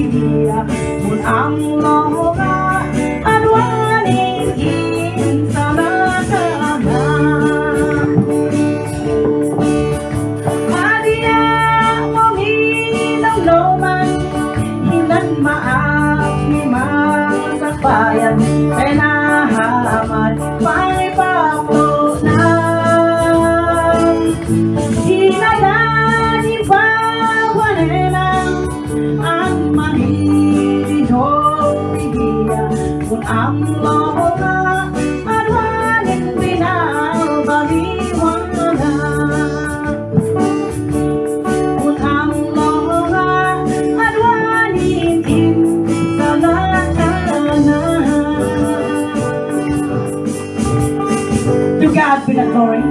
pigiya kung ang mga adwaning insalakana. Hadiya maminaw-loman hinan maaklimang sakbayan kay nahamat may papunan. Hinagani pawanelang ang maninong pigiya kung ang mga adwaning binabaliwala. Kung ang mga adwaning insalakana. To God be the glory.